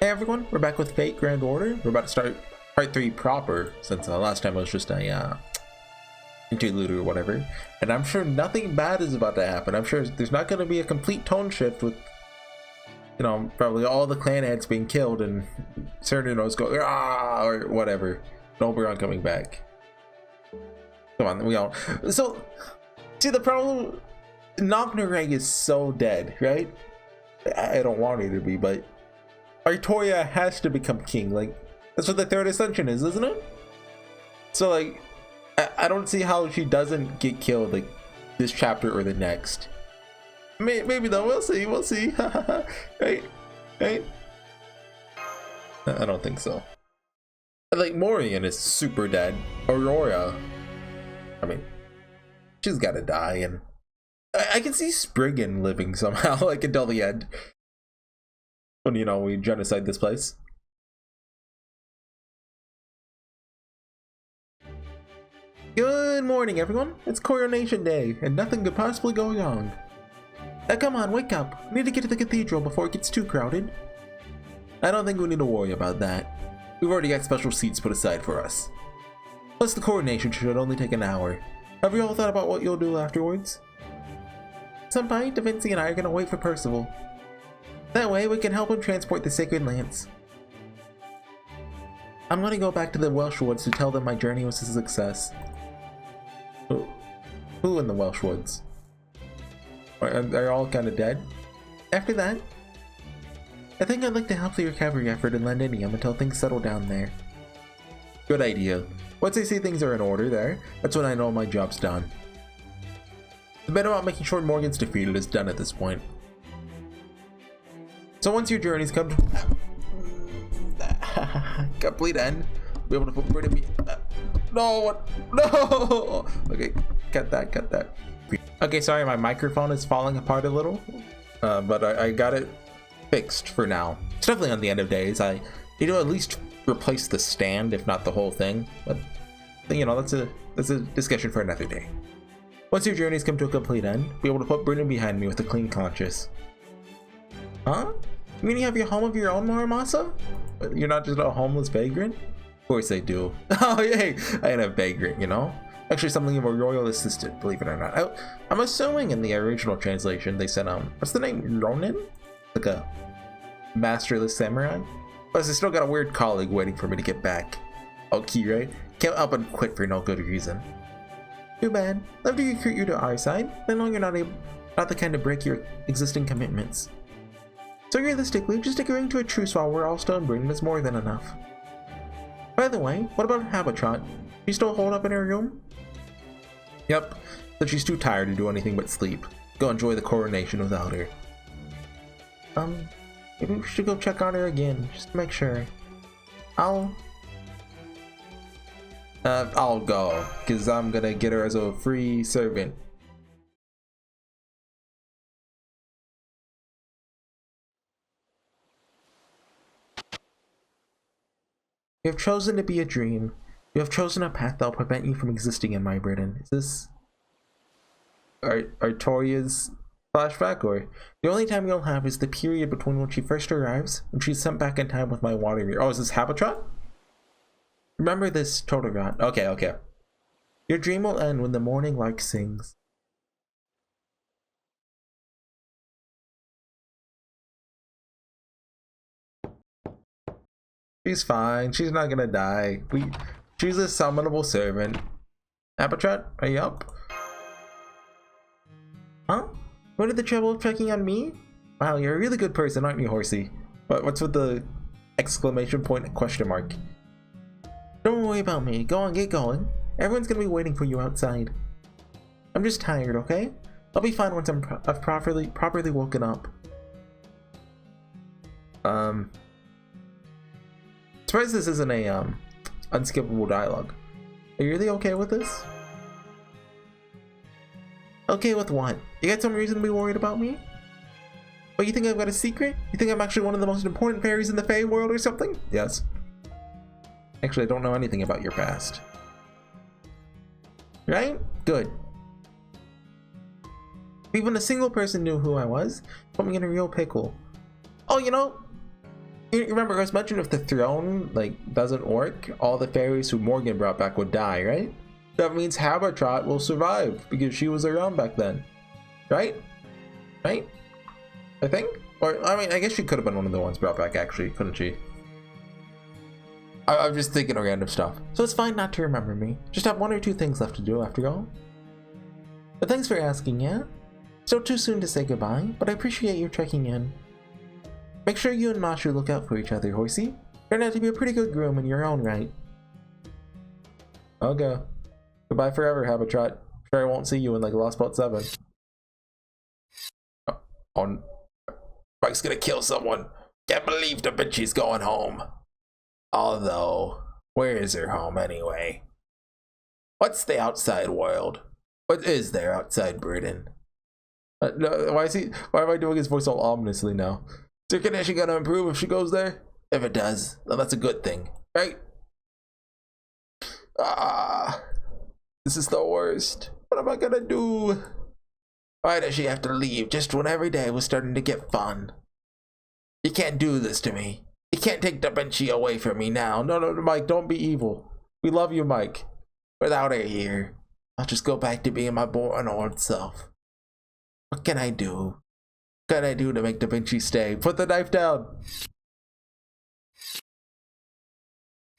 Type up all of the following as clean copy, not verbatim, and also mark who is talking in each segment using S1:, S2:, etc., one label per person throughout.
S1: Hey everyone, we're back with Fate Grand Order. We're about to start part 3 proper, since last time it was just a interlude or whatever. And I'm sure nothing bad is about to happen. I'm sure there's not going to be a complete tone shift with, you know, probably all the clan heads being killed and Cernunnos go ah or whatever. And Oberon coming back. Come on, we all. So, see the problem, Knocknereg is so dead, right? I don't want her to be, but Artoria has to become king. Like, that's what the third ascension is, isn't it? So like, I don't see how she doesn't get killed like this chapter or the next. Maybe though, we'll see. right? I don't think so. Like, Morian is super dead. Aurora, I mean, she's gotta die, and I can see Spriggan living somehow, like until the end. When, you know, we genocide this place. Good morning, everyone. It's Coronation Day, and nothing could possibly go wrong. Now come on, wake up. We need to get to the cathedral before it gets too crowded. I don't think we need to worry about that. We've already got special seats put aside for us. Plus, the coronation should only take an hour. Have you all thought about what you'll do afterwards? Senpai, Da Vinci, and I are gonna wait for Percival. That way, we can help him transport the sacred lance. I'm gonna go back to the Welsh Woods to tell them my journey was a success. Who in the Welsh Woods? Are all kind of dead? After that, I think I'd like to help the recovery effort in Londinium until things settle down there. Good idea. Once I see things are in order there, that's when I know my job's done. The bit about making sure Morgan's defeated is done at this point. So once your journeys come to complete end, be able to put Brittany. No. Okay, cut that. Okay, sorry, my microphone is falling apart a little, but I got it fixed for now. It's definitely on the end of days. I need to at least replace the stand, if not the whole thing. But you know, that's a discussion for another day. Once your journeys come to a complete end, be able to put Brittany behind me with a clean conscience. Huh? You mean you have your home of your own, Muramasa? You're not just a homeless vagrant? Of course I do. Oh, yay! I ain't a vagrant, you know? Actually, something of a royal assistant, believe it or not. I'm assuming in the original translation they said, what's the name? Ronin? Like a masterless samurai? Plus, I still got a weird colleague waiting for me to get back. Oh, Kira, can't up and quit for no good reason. Too bad. Love to recruit you to our side. I know you're not the kind to break your existing commitments. So realistically, just agreeing to a truce while we're all still in Britain is more than enough. By the way, what about Habitrot? She still holed up in her room? Yep, but she's too tired to do anything but sleep. Go enjoy the coronation without her. Maybe we should go check on her again, just to make sure. I'll go, because I'm gonna get her as a free servant. You have chosen to be a dream. You have chosen a path that will prevent you from existing in my Britain. Is this Artoria's flashback, or the only time you'll have is the period between when she first arrives and she's sent back in time with my water mirror? Oh, is this Habitrot? Remember this, Totodrot. Okay. Your dream will end when the morning lark sings. She's fine. She's not gonna die. She's a summonable servant. Habitrot, are you up? Huh? What did the trouble of checking on me? Wow, you're a really good person, aren't you, Horsey? What's with the exclamation point question mark? Don't worry about me. Go on, get going. Everyone's gonna be waiting for you outside. I'm just tired, okay? I'll be fine once I've properly woken up. Surprised this isn't a unskippable dialogue. Are you really okay with this? Okay with what? You got some reason to be worried about me? But you think I've got a secret? You think I'm actually one of the most important fairies in the Fae world or something? Yes. Actually, I don't know anything about your past. Right? Good. If even a single person knew who I was, put me in a real pickle. Oh, you know, You remember I was mentioning if the throne like doesn't work, all the fairies who Morgan brought back would die, right? That means Habertrot will survive because she was around back then, right? Right? I think. Or I mean, I guess she could have been one of the ones brought back, actually, couldn't she? I'm just thinking of random stuff. So it's fine not to remember me. Just have 1 or 2 things left to do after all. But thanks for asking, yeah? Still too soon to say goodbye, but I appreciate you checking in. Make sure you and Mashu look out for each other, Horsey. Turned out to be a pretty good groom in your own right. Okay. Goodbye forever, Habitrot. Sure I won't see you in like Lost Boat 7. Oh, Mike's gonna kill someone. Can't believe Da Vinci's going home. Although, where is her home anyway? What's the outside world? What is there outside Britain? No, why am I doing his voice all ominously now? Is her condition gonna improve if she goes there? If it does, then that's a good thing, right? This is the worst. What am I gonna do? Why does she have to leave just when every day was starting to get fun? You can't do this to me. You can't take Da Vinci away from me now. No, Mike, don't be evil. We love you, Mike. Without her here, I'll just go back to being my boring old self. What can I do? What can I do to make Da Vinci stay? Put the knife down.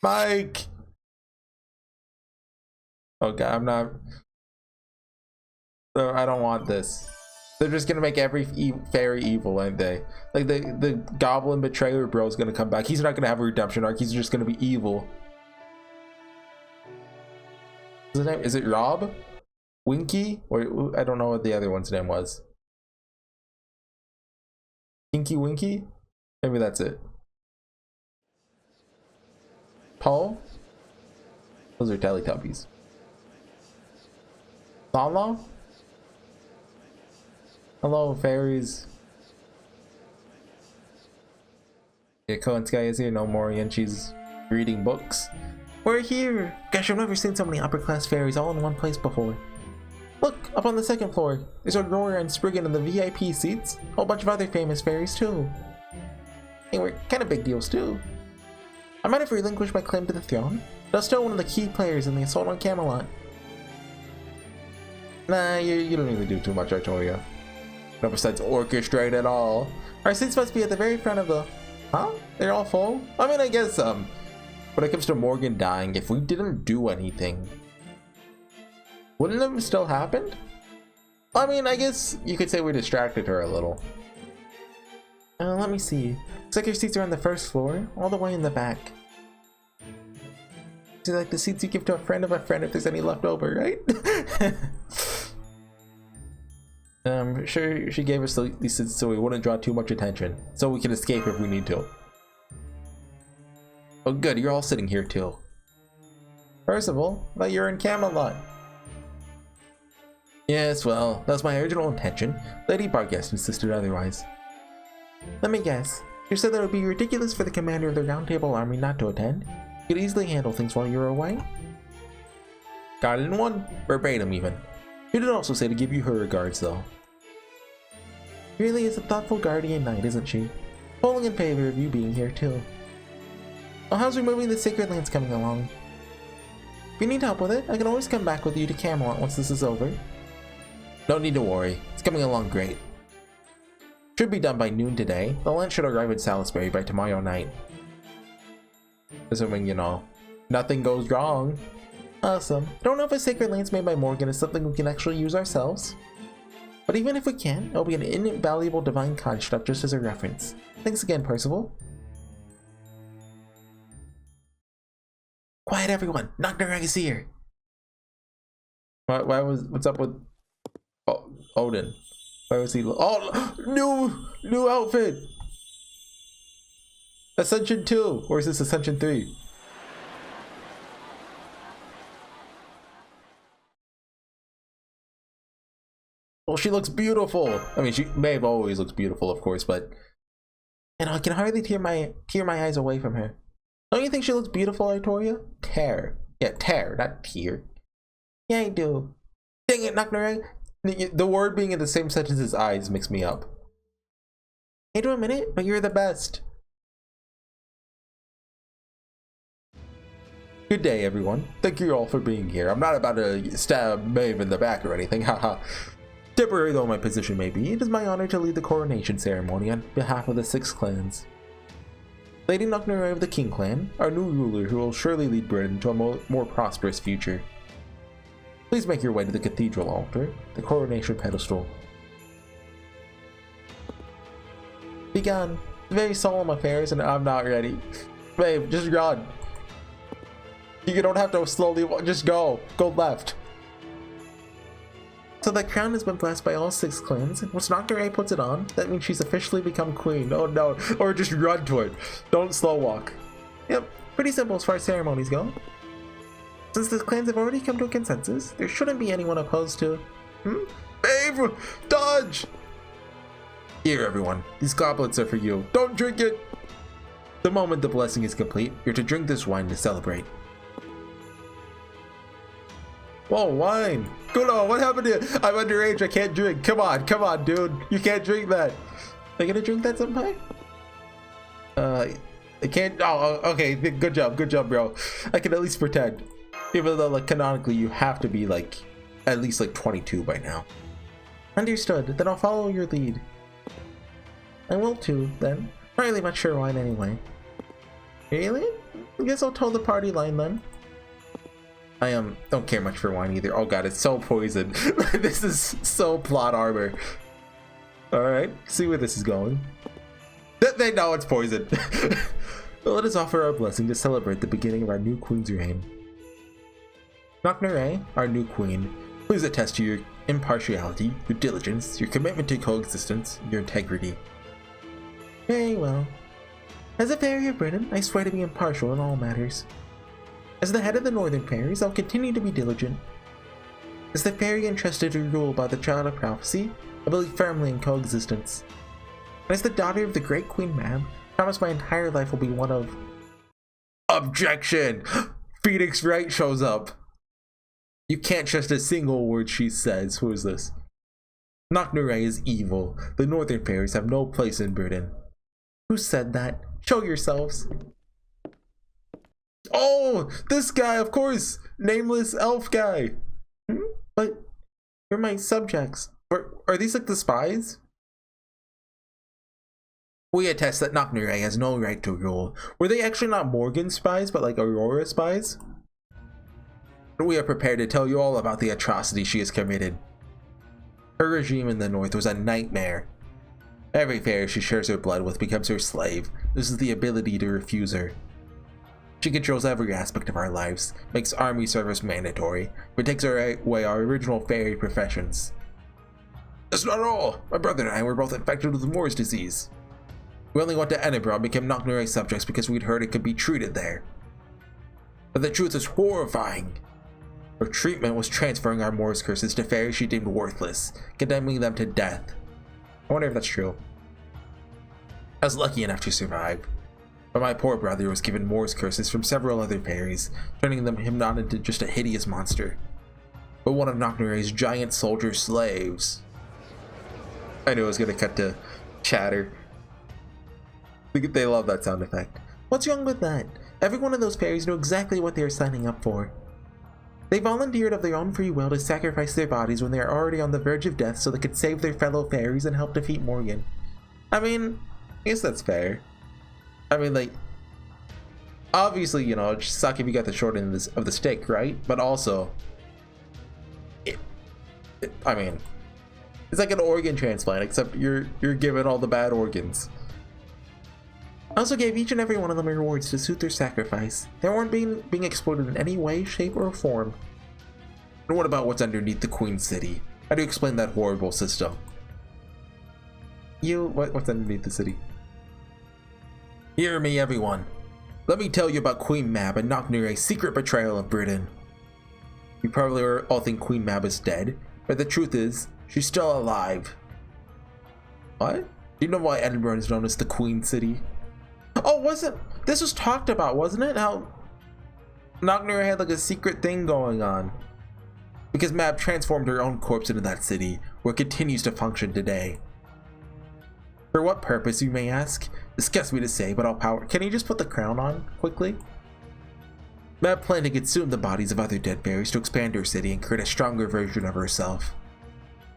S1: Mike! Okay, I'm not... So I don't want this. They're just gonna make every fairy evil, aren't they? Like the goblin betrayer bro is gonna come back. He's not gonna have a redemption arc. He's just gonna be evil. What's his name? Is it Rob? Winky? Or I don't know what the other one's name was. Tinky Winky? Maybe that's it. Paul? Those are Teletubbies. Lala? Hello, fairies. Yeah, Cohen Sky is here, no more, and she's reading books. We're here! Gosh, I've never seen so many upper-class fairies all in one place before. Look, up on the 2nd floor. There's Aurora and Spriggan in the VIP seats. A whole bunch of other famous fairies, too. Hey, we're kind of big deals, too. I might have relinquished my claim to the throne, but I'm still one of the key players in the assault on Camelot. Nah, you don't really do too much, Artoria. No, besides orchestrate at all. Our seats must be at the very front of the... Huh? They're all full? I mean, I guess, when it comes to Morgan dying, if we didn't do anything, wouldn't it have still happened? I mean, I guess you could say we distracted her a little. Let me see. Looks like your seats are on the 1st floor, all the way in the back. These are like the seats you give to a friend of a friend if there's any left over, right? I'm sure she gave us these seats so we wouldn't draw too much attention, so we can escape if we need to. Oh good, you're all sitting here too. Percival, but you're in Camelot. Yes, well, that was my original intention. Lady Barguest insisted otherwise. Let me guess. You said that it would be ridiculous for the commander of the Round Table Army not to attend? You could easily handle things while you're away? Got it in one, verbatim even. She did also say to give you her regards, though. She really is a thoughtful guardian knight, isn't she? Polling in favor of you being here, too. Well, how's removing the Sacred Lands coming along? If you need help with it, I can always come back with you to Camelot once this is over. No need to worry. It's coming along great. Should be done by noon today. The land should arrive in Salisbury by tomorrow night. Assuming, you know, nothing goes wrong. Awesome. I don't know if a Sacred Lance made by Morgan is something we can actually use ourselves. But even if we can, it'll be an invaluable divine construct just as a reference. Thanks again, Percival. Quiet everyone! Knocknarag is here! What's up with Odin? Why was he... Oh! New outfit! Ascension 2! Or is this Ascension 3? Well, she looks beautiful. I mean, she may have always looked beautiful, of course, but you know, I can hardly tear my eyes away from her. Don't you think she looks beautiful, Artoria? Tear. Yeah, tear, not tear. Yeah, I do. Dang it, Knocknarag. The word being in the same sentence as eyes makes me up. Hey, do a minute, but you're the best. Good day, everyone. Thank you all for being here. I'm not about to stab Maeve in the back or anything, haha. Temporary though my position may be, it is my honor to lead the coronation ceremony on behalf of the 6 clans. Lady Nuknure of the King Clan, our new ruler who will surely lead Britain to a more prosperous future. Please make your way to the cathedral altar, the coronation pedestal. Begun. Very solemn affairs and I'm not ready. Babe, just run. You don't have to slowly walk, just go. Go left. So the crown has been blessed by all 6 clans. Once Nocturne puts it on, that means she's officially become queen. Oh no, or just run to it. Don't slow walk. Yep, pretty simple as far as ceremonies go. Since the clans have already come to a consensus, there shouldn't be anyone opposed to... Babe, dodge! Here everyone, these goblets are for you. Don't drink it! The moment the blessing is complete, you're to drink this wine to celebrate. Whoa, wine! Kuno, what happened to you? I'm underage, I can't drink. Come on, dude. You can't drink that. Are you gonna drink that sometime? I can't. Oh, okay. Good job, bro. I can at least pretend. Even though, like, canonically, you have to be, like, at least, like, 22 by now. Understood. Then I'll follow your lead. I will too, then. Not really much sure wine anyway. Really? I guess I'll toe the party line then. I don't care much for wine either. Oh god, it's so poisoned. This is so plot armor. Alright, see where this is going. They know it's poisoned. Well, let us offer our blessing to celebrate the beginning of our new queen's reign. Nocnure, our new queen, please attest to your impartiality, your diligence, your commitment to coexistence, your integrity. Very well. As a fairy of Britain, I swear to be impartial in all matters. As the head of the Northern Fairies, I'll continue to be diligent. As the fairy entrusted to rule by the Child of Prophecy, I believe firmly in coexistence. And as the daughter of the great Queen Mab, I promise my entire life will be one of... Objection! Phoenix Wright shows up. You can't trust a single word she says. Who is this? Nocnure is evil. The Northern Fairies have no place in Britain. Who said that? Show yourselves. Oh, this guy, of course. Nameless elf guy. But you're my subjects. Are these like the spies? We attest that Nocnure has no right to rule. Were they actually not Morgan spies, but like Aurora spies? We are prepared to tell you all about the atrocity she has committed. Her regime in the north was a nightmare. Every fairy she shares her blood with becomes her slave. This is the ability to refuse her. She controls every aspect of our lives, makes army service mandatory, but takes away our original fairy professions. That's not all! My brother and I were both infected with Moore's disease. We only went to Edinburgh and became Nocnure subjects because we'd heard it could be treated there. But the truth is horrifying. Her treatment was transferring our Moore's curses to fairies she deemed worthless, condemning them to death. I wonder if that's true. I was lucky enough to survive. But my poor brother was given Moore's curses from several other fairies, turning him not into just a hideous monster, but one of Nocnure's giant soldier slaves. I knew it was gonna cut to chatter. They love that sound effect. What's wrong with that? Every one of those fairies knew exactly what they were signing up for. They volunteered of their own free will to sacrifice their bodies when they are already on the verge of death so they could save their fellow fairies and help defeat Morgan. I mean, I guess that's fair. I mean, like, obviously, you know, it'd suck if you got the short end of the stick, right? But also, I mean, it's like an organ transplant, except you're given all the bad organs. I also gave each and every one of them rewards to suit their sacrifice. They weren't being exploited in any way, shape, or form. And what about what's underneath the Queen City? How do you explain that horrible system? What's underneath the city? Hear me, everyone. Let me tell you about Queen Mab and Nocnure's secret betrayal of Britain. You probably all think Queen Mab is dead, but the truth is, she's still alive. What? Do you know why Edinburgh is known as the Queen City? Oh, this was talked about, wasn't it? How Nocnure had like a secret thing going on. Because Mab transformed her own corpse into that city, where it continues to function today. For what purpose, you may ask? Disgust me to say, but all power. Can you just put the crown on quickly? Mab planned to consume the bodies of other dead fairies to expand her city and create a stronger version of herself.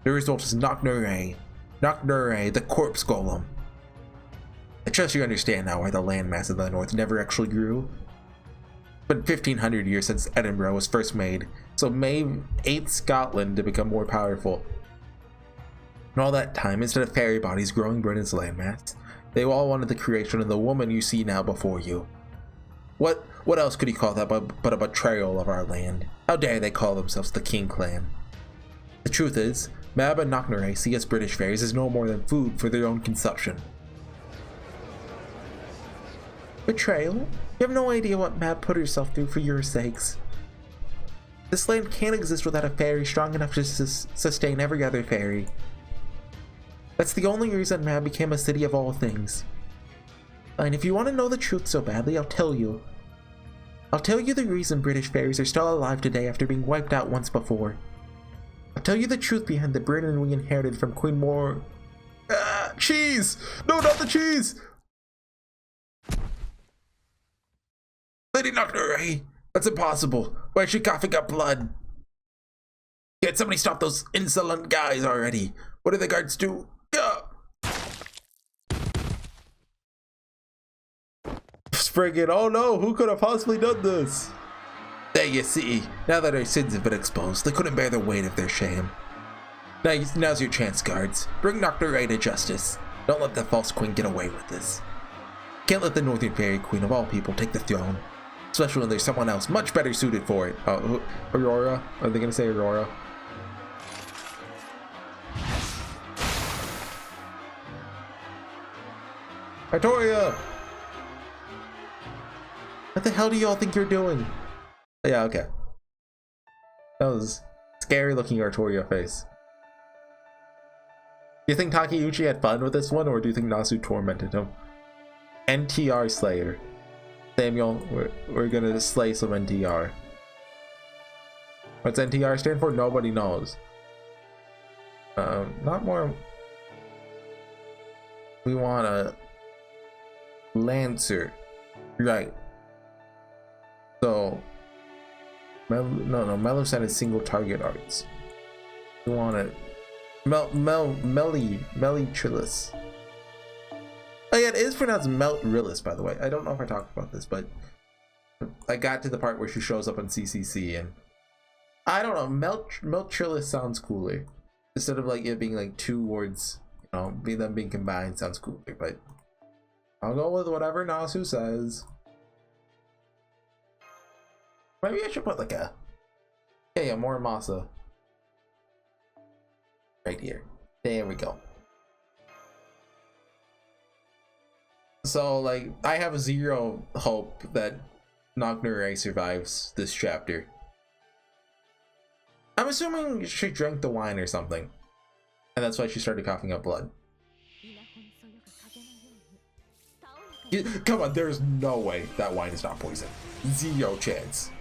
S1: The result is Knocknure, the corpse golem. I trust you understand now why the landmass of the north never actually grew. It's been 1500 years since Edinburgh was first made, so Maeve ate Scotland to become more powerful. In all that time, instead of fairy bodies growing Britain's landmass, they all wanted the creation of the woman you see now before you. What else could you call that but a betrayal of our land? How dare they call themselves the King Clan? The truth is, Mab and Knocknure see us British fairies as no more than food for their own consumption. Betrayal? You have no idea what Mab put herself through for your sakes. This land can't exist without a fairy strong enough to sustain every other fairy. That's the only reason Mab became a city of all things. And if you want to know the truth so badly, I'll tell you. I'll tell you the reason British fairies are still alive today after being wiped out once before. I'll tell you the truth behind the Britain we inherited from Queen Mor... cheese! No, not the cheese! Lady Knocknure, that's impossible. Why is she coughing up blood? Can't somebody stop those insolent guys already? What do the guards do? Friggin', oh no, who could have possibly done this? There you see, now that our sins have been exposed, they couldn't bear the weight of their shame. Now's your chance, guards. Bring Knocknure to justice. Don't let the false queen get away with this. Can't let the Northern Fairy Queen of all people take the throne. Especially when there's someone else much better suited for it. Aurora? Are they gonna say Aurora? Artoria! What the hell do y'all think you're doing? Yeah, okay. That was scary looking Artoria face. Do you think Takeuchi had fun with this one, or do you think Nasu tormented him? NTR Slayer. Samuel, we're gonna slay some NTR. What's NTR stand for? Nobody knows. Not more. We want a Lancer. Right. So, Melusine is single target arts. We want it. Melitrillis. Oh yeah, it is pronounced Meltrillis, by the way. I don't know if I talked about this, but I got to the part where she shows up on CCC, and I don't know, Meltrillis sounds cooler. Instead of like it being like two words, you know, them being combined sounds cooler, but I'll go with whatever Nasu says. Maybe I should put like a more Masa right here. There we go. So like I have zero hope that Knocknure survives this chapter. I'm assuming she drank the wine or something, and that's why she started coughing up blood. Come on, there's no way that wine is not poison. Zero chance.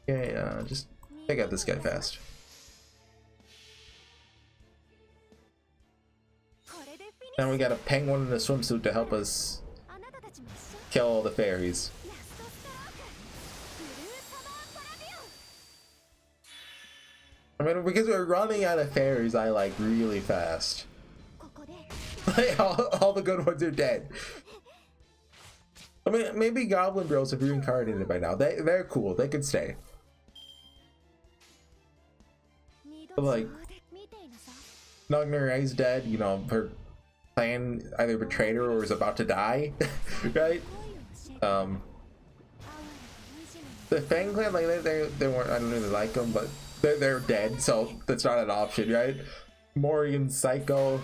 S1: Okay, just take out this guy fast. Now we got a penguin in a swimsuit to help us kill all the fairies. I mean, because we're running out of fairies, I like really fast. Like, all the good ones are dead. I mean, maybe Goblin Bros have reincarnated by now. They're cool. They could stay. But like, Knocknure's dead. You know, her clan either betrayed her or is about to die, right? The Fang clan, like they weren't. I don't really like them, but they're dead, so that's not an option, right? Morrigan, Psycho.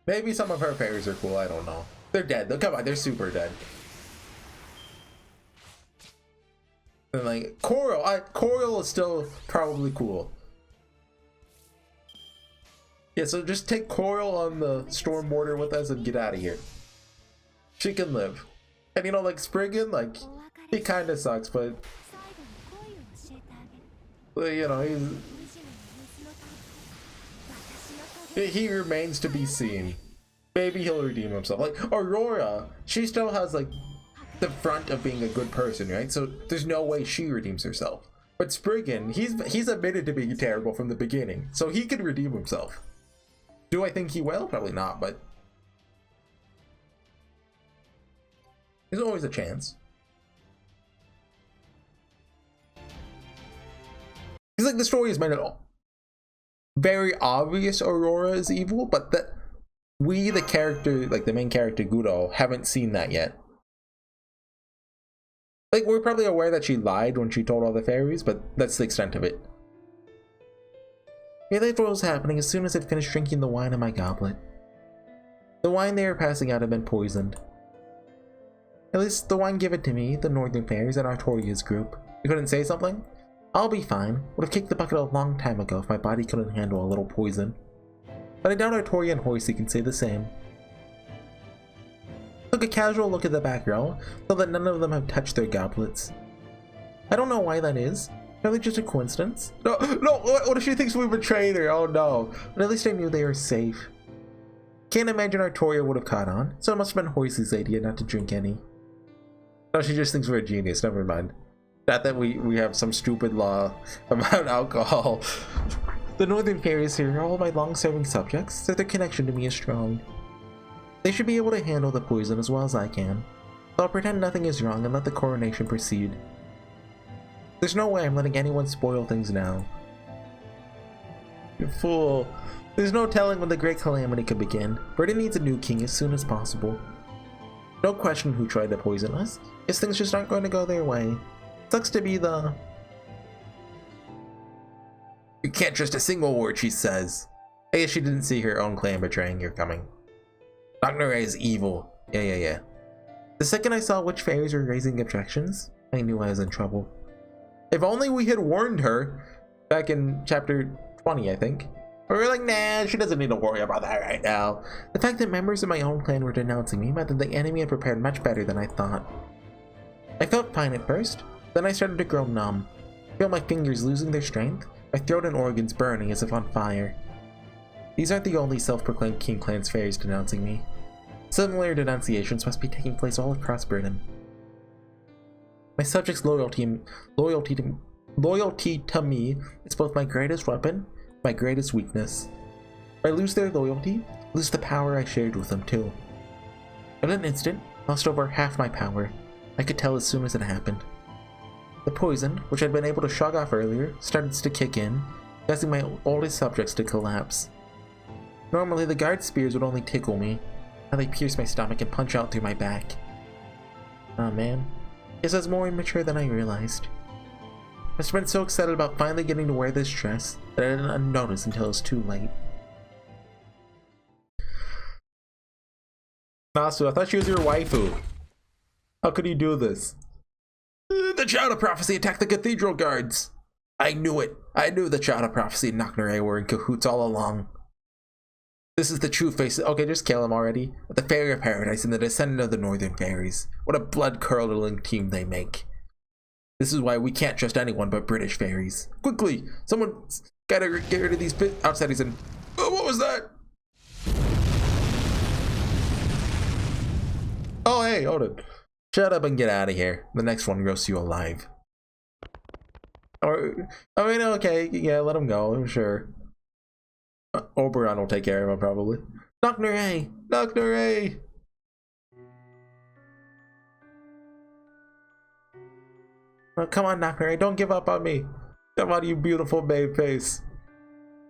S1: Maybe some of her fairies are cool. I don't know. They're dead. Come on, they're super dead. And like Coral, Coral is still probably cool. Yeah, so just take Coral on the storm border with us and get out of here. She can live. And you know, like Spriggan, like he kind of sucks, but you know, he remains to be seen. maybe he'll redeem himself. Like Aurora, she still has like the front of being a good person, right? So there's no way she redeems herself. But Spriggan, he's admitted to being terrible from the beginning, so he could redeem himself. Do I think he will? Probably not, but there's always a chance. It's like the story is made it all very obvious Aurora is evil, but that we, the character, like the main character Guro, haven't seen that yet. Like, we're probably aware that she lied when she told all the fairies, but that's the extent of it. Yeah, that's what was happening as soon as I'd finished drinking the wine in my goblet. The wine they were passing out had been poisoned. At least the wine given to me, the Northern Fairies, and Artoria's group. You couldn't say something? I'll be fine. Would have kicked the bucket a long time ago if my body couldn't handle a little poison. But I doubt Artoria and Horsey can say the same. Took a casual look at the back row, so that none of them have touched their goblets. I don't know why that is. Probably just a coincidence. No, what if she thinks we betrayed her? Oh no. But at least I knew they were safe. Can't imagine Artoria would have caught on, so it must have been Horsey's idea not to drink any. No, she just thinks we're a genius, never mind. Not that we have some stupid law about alcohol. The Northern Fairies here are all my long-serving subjects, so their connection to me is strong. They should be able to handle the poison as well as I can. So I'll pretend nothing is wrong and let the coronation proceed. There's no way I'm letting anyone spoil things now. You fool. There's no telling when the Great Calamity could begin. Britain needs a new king as soon as possible. No question who tried to poison us. Guess things just aren't going to go their way. Sucks to be the... You can't trust a single word she says. I guess she didn't see her own clan betraying her coming. Dr. is evil. Yeah. The second I saw which fairies were raising objections, I knew I was in trouble. If only we had warned her back in chapter 20, I think. We were like, nah, she doesn't need to worry about that right now. The fact that members of my own clan were denouncing me meant that the enemy had prepared much better than I thought. I felt fine at first, then I started to grow numb. I felt my fingers losing their strength, my throat and organs burning as if on fire. These aren't the only self-proclaimed King Clan's fairies denouncing me. Similar denunciations must be taking place all across Britain. My subjects' loyalty to me is both my greatest weapon, my greatest weakness. If I lose their loyalty, I lose the power I shared with them too. In an instant, I lost over half my power. I could tell as soon as it happened. The poison, which I'd been able to shrug off earlier, started to kick in, causing my oldest subjects to collapse. Normally, the guard spears would only tickle me. Now they pierce my stomach and punch out through my back. Oh man, guess I was more immature than I realized. I've been so excited about finally getting to wear this dress that I didn't notice until it was too late. Nasu, I thought she was your waifu. How could you do this? The Child of Prophecy attacked the cathedral guards. I knew it. I knew the Child of Prophecy and Knocknare were in cahoots all along. This is the true face. Okay, just kill him already. The Fairy of Paradise and the descendant of the Northern Fairies. What a blood-curdling team they make. This is why we can't trust anyone but British fairies. Quickly, someone's gotta get rid of these outsiders and... Oh, what was that? Oh, hey, hold it. Shut up and get out of here. The next one roasts you alive. Or, I mean, okay, yeah, let him go, I'm sure. Oberon will take care of him, probably. Knocknare! Knocknare! Oh, come on, Knocknare, don't give up on me. Come on, you beautiful babe face.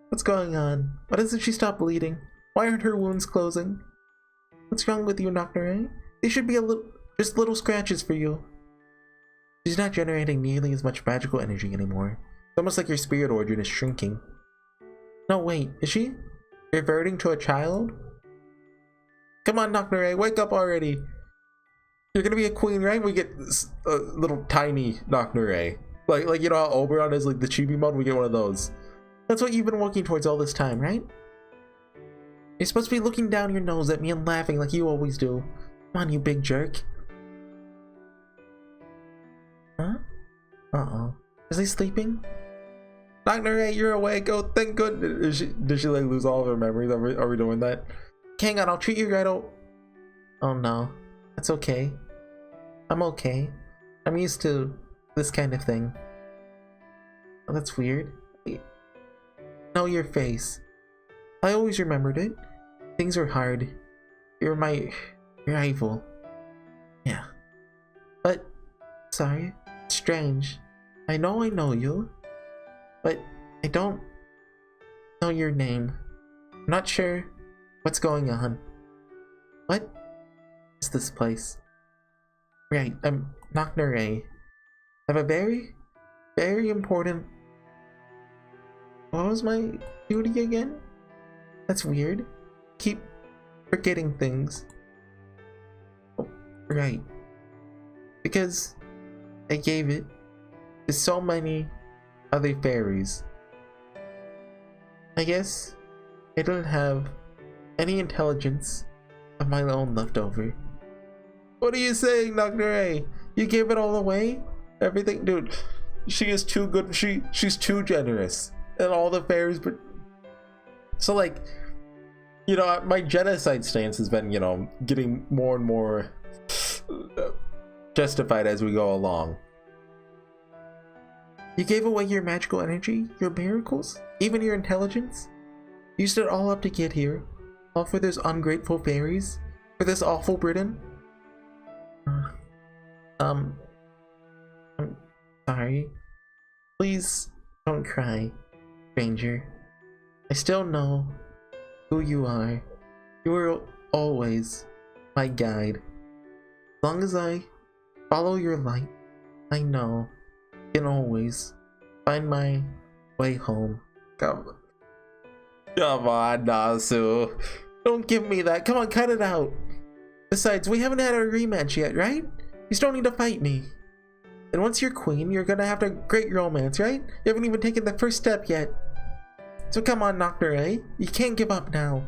S1: What's going on? Why doesn't she stop bleeding? Why aren't her wounds closing? What's wrong with you, Knocknare? They should be just little scratches for you. She's not generating nearly as much magical energy anymore. It's almost like your spirit origin is shrinking. No, wait, is she reverting to a child? Come on, Knocknare, wake up already. You're gonna be a queen, right? We get a little tiny Knocknare. Like you know how Oberon is like the chibi mode? We get one of those. That's what you've been working towards all this time, right? You're supposed to be looking down your nose at me and laughing like you always do. Come on, you big jerk. Huh? Uh-oh. Is he sleeping? Knocknare, you're awake. Oh, thank goodness. Did she like lose all of her memories? Are we doing that? hang on, I'll treat you right. Oh no, that's okay. I'm okay. I'm used to this kind of thing. Oh, that's weird. Wait. Know your face. I always remembered it. Things are hard. You're my rival. Yeah. But, sorry, it's strange. I know you, but I don't know your name. I'm not sure what's going on. What is this place? Right, I'm Knockner A. I have a very, very important... What was my duty again? That's weird. Keep forgetting things. Oh, right. Because I gave it to so many other fairies. I guess I don't have any intelligence of my own left over. What are you saying, Dr. A? You gave it all away? Everything? Dude, she is too good. She's too generous. And all the fairies, but... So, like, you know, my genocide stance has been, you know, getting more and more justified as we go along. You gave away your magical energy, your miracles, even your intelligence? You used it all up to get here, all for those ungrateful fairies? For this awful Britain? I'm sorry. Please don't cry, stranger. I still know who you are. You were always my guide. As long as I follow your light, I know I can always find my way home. Come on, Nasu. Don't give me that. Come on, cut it out. Besides, we haven't had our rematch yet, right? You still need to fight me. And once you're queen, you're gonna have a great romance, right? You haven't even taken the first step yet. So come on, Noctur, eh? You can't give up now.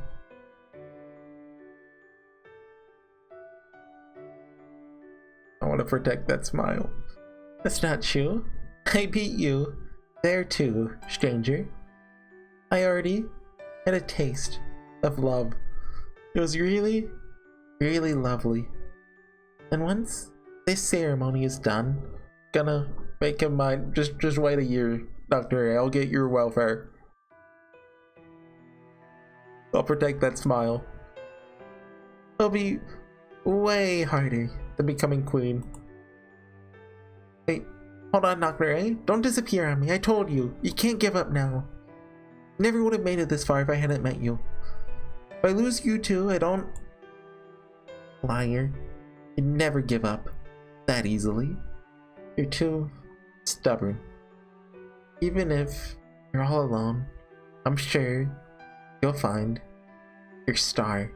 S1: I want to protect that smile. That's not true. I beat you there too, stranger. I already had a taste of love. It was really, really lovely. And once this ceremony is done, gonna make him mine. Just wait a year, Dr. A. I'll get your welfare. I'll protect that smile. It'll be way harder than becoming queen. Wait, hold on, Dr. A. Don't disappear on me. I told you, you can't give up now. Never would have made it this far if I hadn't met you. If I lose you too, I don't... Liar. You'd never give up that easily. You're too stubborn. Even if you're all alone, I'm sure you'll find your star.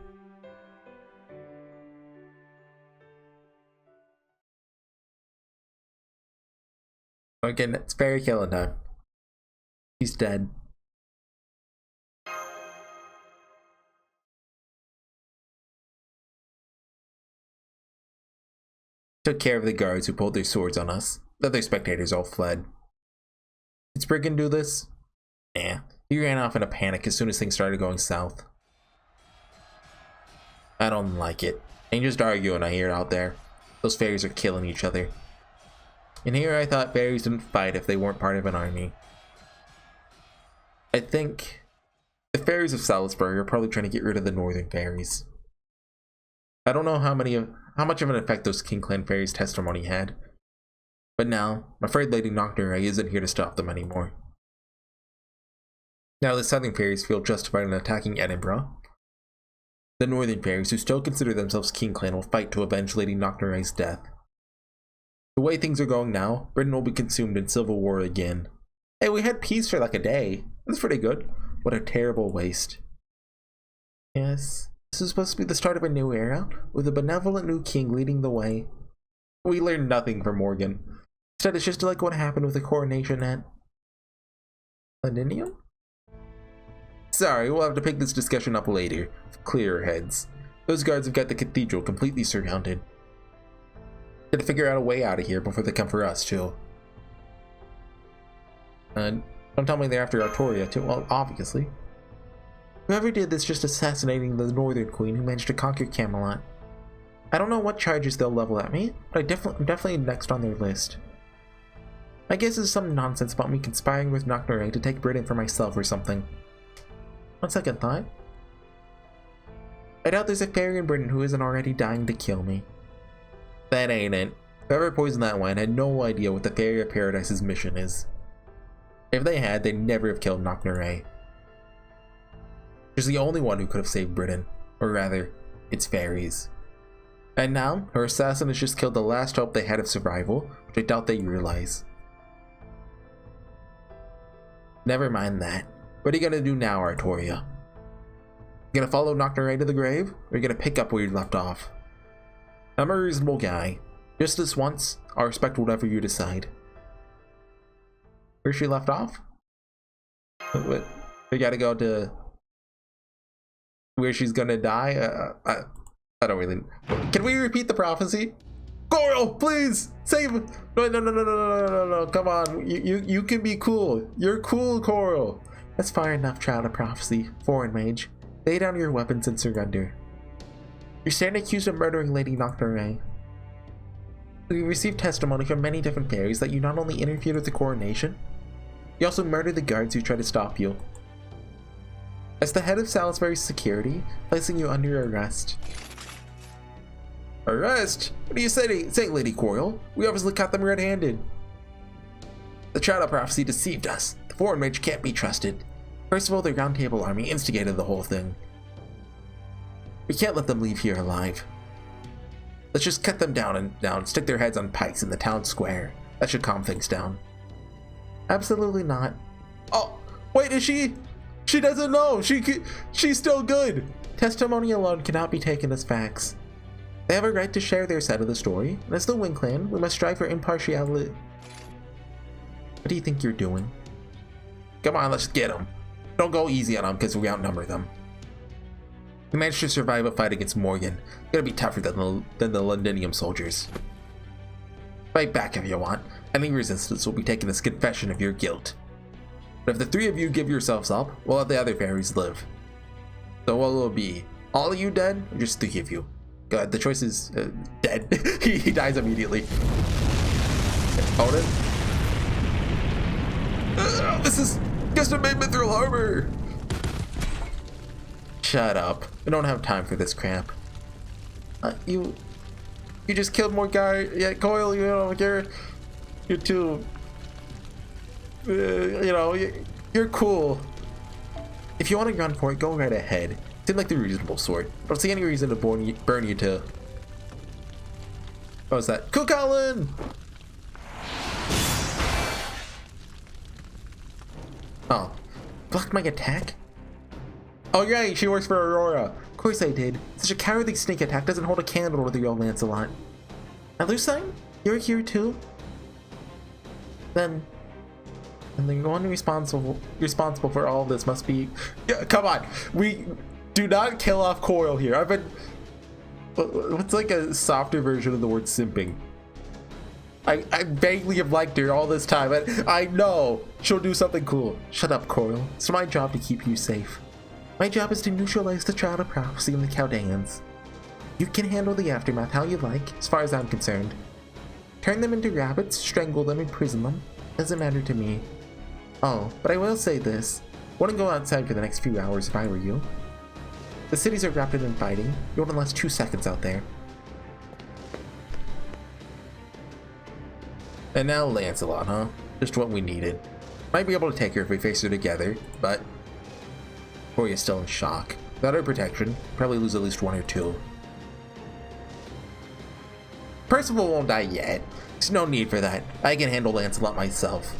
S1: Again, it's Barry killing time. He's dead. Took care of the guards who pulled their swords on us. The other spectators all fled. Did Spriggan do this? Nah, he ran off in a panic as soon as things started going south. I don't like it. Ain't just arguing I hear out there. Those fairies are killing each other. And here I thought fairies didn't fight if they weren't part of an army. I think the fairies of Salisbury are probably trying to get rid of the northern fairies. I don't know how much of an effect those King Clan fairies' testimony had. But now, I'm afraid Lady Nocturne isn't here to stop them anymore. Now the southern fairies feel justified in attacking Edinburgh. The northern fairies, who still consider themselves King Clan, will fight to avenge Lady Nocturne's death. The way things are going now, Britain will be consumed in civil war again. Hey, we had peace for like a day. That's pretty good. What a terrible waste. Yes, this is supposed to be the start of a new era, with a benevolent new king leading the way. We learned nothing from Morgan. Instead, it's just like what happened with the coronation at Londinium? Sorry, we'll have to pick this discussion up later, with clearer heads. Those guards have got the cathedral completely surrounded. Gotta figure out a way out of here before they come for us, too. Don't tell me they're after Artoria, too. Well, obviously. Whoever did this just assassinating the Northern Queen who managed to conquer Camelot. I don't know what charges they'll level at me, but I'm definitely next on their list. My guess is some nonsense about me conspiring with Knocknarea to take Britain for myself or something. On second thought, I doubt there's a fairy in Britain who isn't already dying to kill me. That ain't it. Whoever poisoned that wine had no idea what the Fairy of Paradise's mission is. If they had, they'd never have killed Knocknarea. She's the only one who could have saved Britain, or rather, its fairies. And now, her assassin has just killed the last hope they had of survival, which I doubt they realize. Never mind that. What are you gonna do now, Artoria? You gonna follow Knocknarea to the grave, or are you gonna pick up where you left off? I'm a reasonable guy. Just this once, I'll respect whatever you decide. Where she left off? What? We gotta go to where she's gonna die? I don't really... Can we repeat the prophecy? Coral, please! Save... No, come on. You can be cool. You're cool, Coral. That's far enough, child of prophecy. Foreign mage. Lay down your weapons and surrender. You're standing accused of murdering Lady Knocknarea. We received testimony from many different fairies that you not only interfered with the coronation, you also murdered the guards who tried to stop you. As the head of Salisbury's security, placing you under arrest. Arrest? What do you say, Lady Coral? We obviously caught them red-handed. The child of prophecy deceived us. The foreign mage can't be trusted. First of all, the Round Table army instigated the whole thing. We can't let them leave here alive. Let's just cut them down and stick their heads on pikes in the town square. That should calm things down. Absolutely not. Oh, wait, is she? She doesn't know. She's still good. Testimony alone cannot be taken as facts. They have a right to share their side of the story, and as the Wing Clan, we must strive for impartiality. What do you think you're doing? Come on, let's get them. Don't go easy on them because we outnumber them. We managed to survive a fight against Morgan. It's gonna be tougher than the Londinium soldiers. Fight back if you want. Any resistance will be taken as confession of your guilt. But if the three of you give yourselves up, we'll let the other fairies live. So what will it be? All of you dead, or just three of you? God, the choice is dead. he dies immediately. Odin? This is just a main Mithril Harbor! Shut up. We don't have time for this crap. You just killed more guys. Yeah, Coil, you know, you're too... you know, you're cool. If you want to run for it, go right ahead. Seem like the reasonable sort. I don't see any reason to burn you to... What was that? Cuchulainn! Oh. Blocked my attack? Oh right, she works for Aurora. Of course I did. Such a cowardly sneak attack doesn't hold a candle to the real Lancelot. Now Lucine, you're here too? Then the one responsible for all of this must be... Yeah, come on! We do not kill off Coil here. I've been... What's like a softer version of the word simping? I vaguely have liked her all this time, and I know she'll do something cool. Shut up, Coil. It's my job to keep you safe. My job is to neutralize the Child of Prophecy and the Chaldeans. You can handle the aftermath how you like, as far as I'm concerned. Turn them into rabbits, strangle them, imprison them. Doesn't matter to me. Oh, but I will say this. Wouldn't go outside for the next few hours if I were you. The cities are wrapped in fighting. You wouldn't last 2 seconds out there. And now Lancelot, huh? Just what we needed. Might be able to take her if we face her together, but... Victoria's still in shock. Without her protection, probably lose at least 1 or 2. Percival won't die yet. There's no need for that. I can handle Lancelot myself.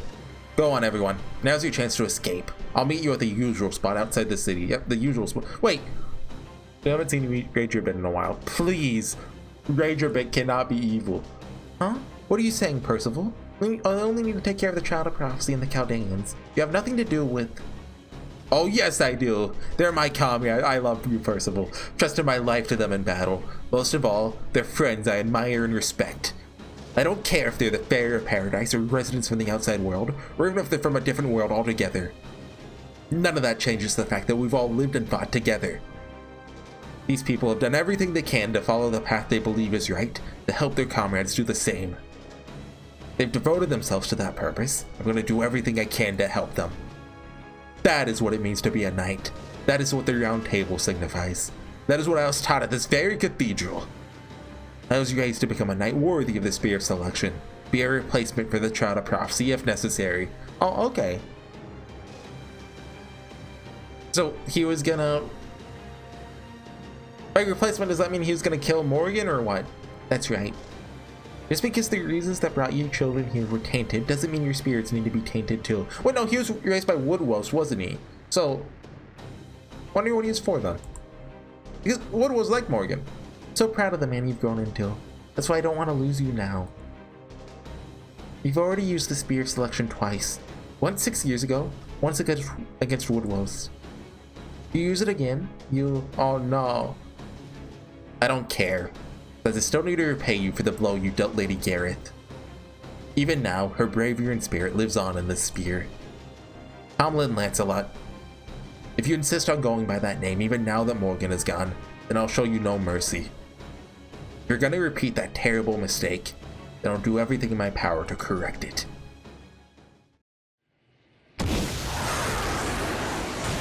S1: Go on, everyone. Now's your chance to escape. I'll meet you at the usual spot outside the city. Yep, the usual spot. Wait! I haven't seen Ragerbit in a while. Please! Ragerbit cannot be evil. Huh? What are you saying, Percival? I only need to take care of the Child of Prophecy and the Chaldeans. You have nothing to do with... Oh yes I do. They're my comrade. I love you, Percival. Trusted my life to them in battle. Most of all, they're friends I admire and respect. I don't care if they're the Fairy of Paradise or residents from the outside world, or even if they're from a different world altogether. None of that changes the fact that we've all lived and fought together. These people have done everything they can to follow the path they believe is right, to help their comrades do the same. They've devoted themselves to that purpose. I'm going to do everything I can to help them. That is what it means to be a knight. That is what the round table signifies. That is what I was taught at this very cathedral. I was raised to become a knight worthy of the Spear of Selection. Be a replacement for the Child of Prophecy if necessary. Oh, okay. So he was gonna... By replacement, does that mean he was gonna kill Morgan or what? That's right. Just because the reasons that brought you children here were tainted doesn't mean your spirits need to be tainted too. Wait, no, he was raised by Woodwells, wasn't he? So, wonder what he was for then. Because Woodwells like Morgan. So proud of the man you've grown into. That's why I don't want to lose you now. You've already used the Spear of Selection twice. Once 6 years ago, once against Woodwells. You use it again, oh no. I don't care. Because I still need to repay you for the blow you dealt Lady Gareth. Even now, her bravery and spirit lives on in this spear. Tomlin Lancelot. If you insist on going by that name, even now that Morgan is gone, then I'll show you no mercy. If you're gonna repeat that terrible mistake, then I'll do everything in my power to correct it. Did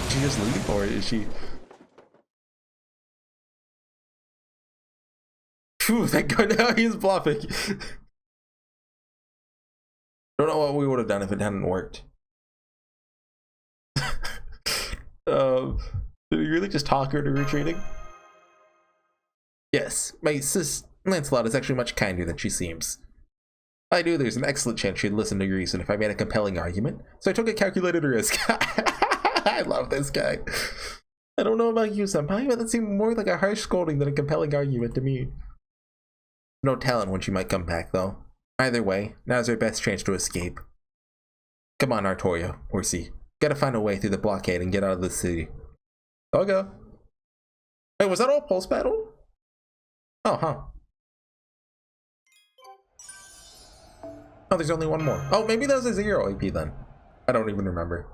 S1: she just leave, or is she... Phew, thank God now he's bluffing. Don't know what we would have done if it hadn't worked. Did he really just talk her to retreating? Yes, my sis Lancelot is actually much kinder than she seems. I knew there's an excellent chance she'd listen to reason if I made a compelling argument, so I took a calculated risk. I love this guy. I don't know about you, Senpai, but that seemed more like a harsh scolding than a compelling argument to me. No telling when she might come back, though. Either way, now's our best chance to escape. Come on, Artoria, Horsey. Gotta find a way through the blockade and get out of the city. Okay. Wait, was that all pulse battle? Oh, huh. Oh, there's only one more. Oh, maybe that was a 0 AP then. I don't even remember.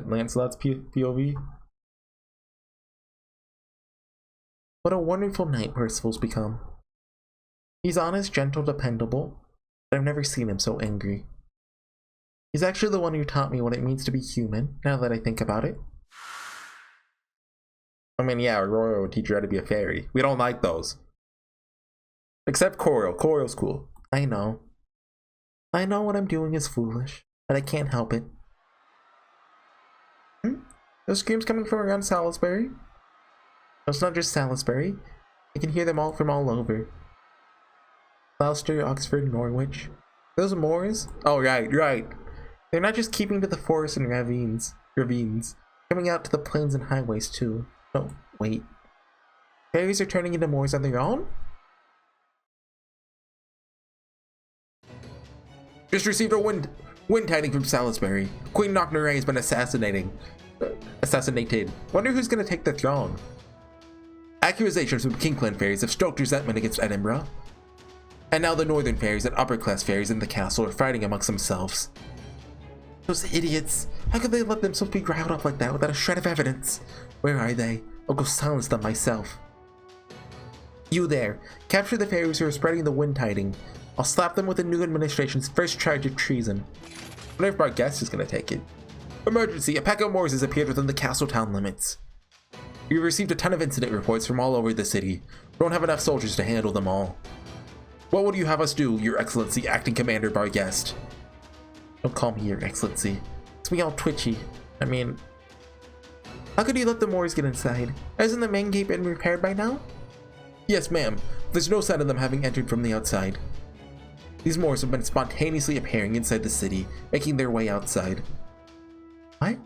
S1: Lancelot's POV. What a wonderful knight Percival's become. He's honest, gentle, dependable, but I've never seen him so angry. He's actually the one who taught me what it means to be human, now that I think about it. I mean, yeah, Aurora would teach you how to be a fairy. We don't like those. Except Coral. Coral's cool. I know. I know what I'm doing is foolish, but I can't help it. Those screams coming from around Salisbury? No, it's not just Salisbury. I can hear them all from all over. Gloucester, Oxford, Norwich. Those moors? Oh, right. They're not just keeping to the forests and ravines. Coming out to the plains and highways, too. No, wait. Fairies are turning into moors on their own? Just received a wind tiding from Salisbury. Queen Knocknarea has been assassinated. Wonder who's gonna take the throne. Accusations from Kingland fairies have stoked resentment against Edinburgh. And now the northern fairies and upper class fairies in the castle are fighting amongst themselves. Those idiots! How could they let themselves be riled up like that without a shred of evidence? Where are they? I'll go silence them myself. You there, capture the fairies who are spreading the wind tiding. I'll slap them with the new administration's first charge of treason. I wonder if our guest is gonna take it. Emergency! A pack of Moors has appeared within the castle town limits. We've received a ton of incident reports from all over the city. We don't have enough soldiers to handle them all. What would you have us do, Your Excellency, Acting Commander Barghest? Don't call me Your Excellency. It's me all twitchy. I mean... How could you let the Moors get inside? Hasn't the main gate been repaired by now? Yes, ma'am. There's no sign of them having entered from the outside. These Moors have been spontaneously appearing inside the city, making their way outside. What?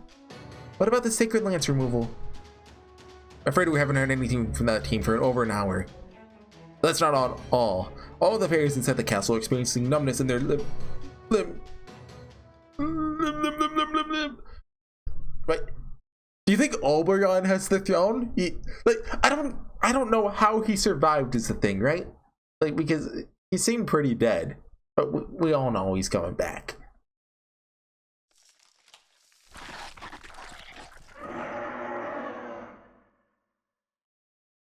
S1: What about the Sacred Lance removal? I'm afraid we haven't heard anything from that team for over an hour. That's not all. All of the fairies inside the castle are experiencing numbness in their limb. Right? Do you think Oberon has the throne? I don't know how he survived is the thing, right? Like, because he seemed pretty dead. But we all know he's coming back.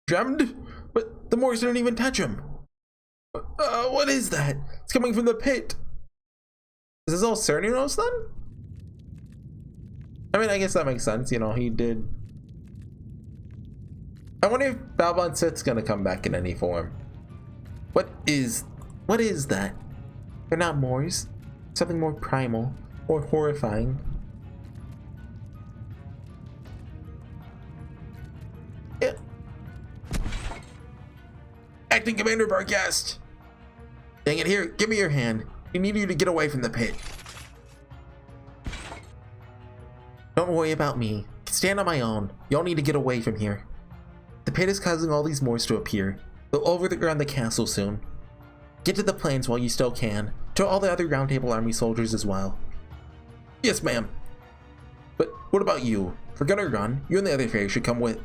S1: Gemmed? But the Moors didn't even touch him. What is that? It's coming from the pit. Is this all Cernunos then? I mean, I guess that makes sense. You know, he did. I wonder if Avalon Sith's gonna come back in any form. What is that? They're not Moors. Something more primal, more horrifying. Yeah. Acting Commander Barghest! Dang it, here, give me your hand. We need you to get away from the pit. Don't worry about me. I can stand on my own. Y'all need to get away from here. The pit is causing all these Moors to appear. They'll overrun the castle soon. Get to the plains while you still can. To all the other Round Table Army soldiers as well. Yes, ma'am. But what about you? If we're gonna run, you and the other fairy should come with.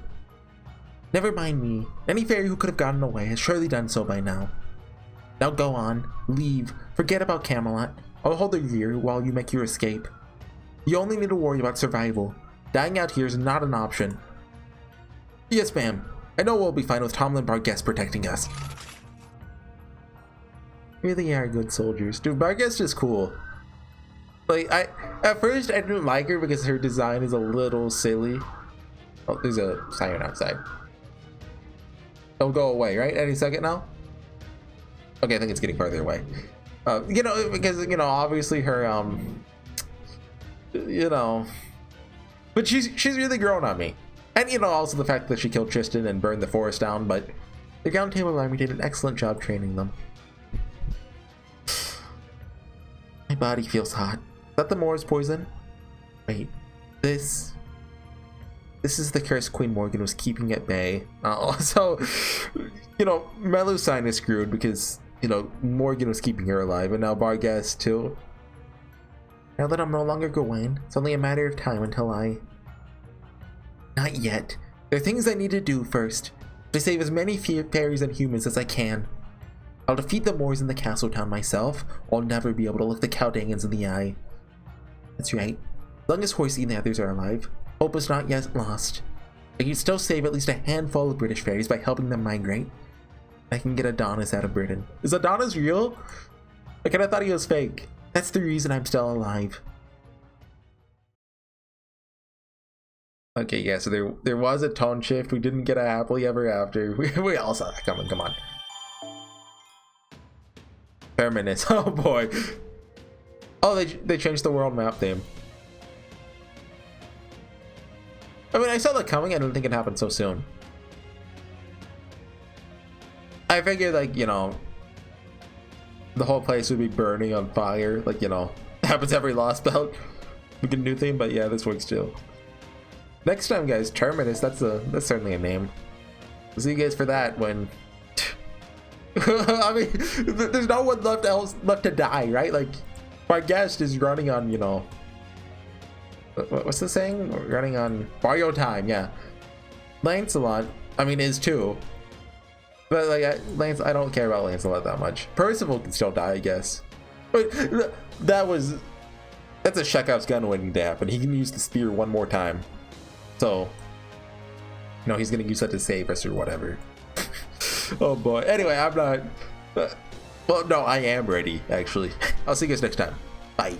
S1: Never mind me. Any fairy who could have gotten away has surely done so by now. Now go on. Leave. Forget about Camelot. I'll hold the rear while you make your escape. You only need to worry about survival. Dying out here is not an option. Yes, ma'am. I know we'll be fine with Tomlin Barghest protecting us. Really are good soldiers. Dude, Barghest is cool. Like, at first I didn't like her because her design is a little silly. Oh, there's a siren outside. It'll go away, right? Any second now? Okay, I think it's getting farther away. You know, because, you know, obviously her, you know, but she's really grown on me. And, you know, also the fact that she killed Tristan and burned the forest down, but the Round Table Army did an excellent job training them. My body feels hot. Is that the Moor's poison? Wait, this is the curse Queen Morgan was keeping at bay. So, you know, Melusine is screwed because, you know, Morgan was keeping her alive, and now Barghest too. Now that I'm no longer Gawain, it's only a matter of time until I... Not yet. There are things I need to do first, to save as many fairies and humans as I can. I'll defeat the Moors in the castle town myself, or I'll never be able to look the Caldangans in the eye. That's right. As long as Horsey and the others are alive, hope is not yet lost. I can still save at least a handful of British fairies by helping them migrate. I can get Adonis out of Britain. Is Adonis real? Like, I thought he was fake. That's the reason I'm still alive. Okay, yeah, so there was a tone shift. We didn't get a happily ever after. We all saw that coming. Come on. Terminus. Oh boy. Oh, they changed the world map theme. I mean, I saw that coming. I didn't think it happened so soon. I figured, like, you know, the whole place would be burning on fire. Like, you know, happens every Lost Belt. We get a new theme, but yeah, this works too. Next time, guys, Terminus. That's certainly a name. I'll see you guys for that when. I mean, there's no one left to die, right? Like, Barghest is running on, you know, what's the saying? Running on borrow time, yeah. Lancelot, I mean, is too. But like, I don't care about Lancelot that much. Percival can still die, I guess. But that's a Chekhov's gun waiting to happen. He can use the spear one more time. So, you know, he's gonna use that to save us or whatever. Oh boy. Anyway, I'm not. Well, no, I am ready, actually. I'll see you guys next time. Bye.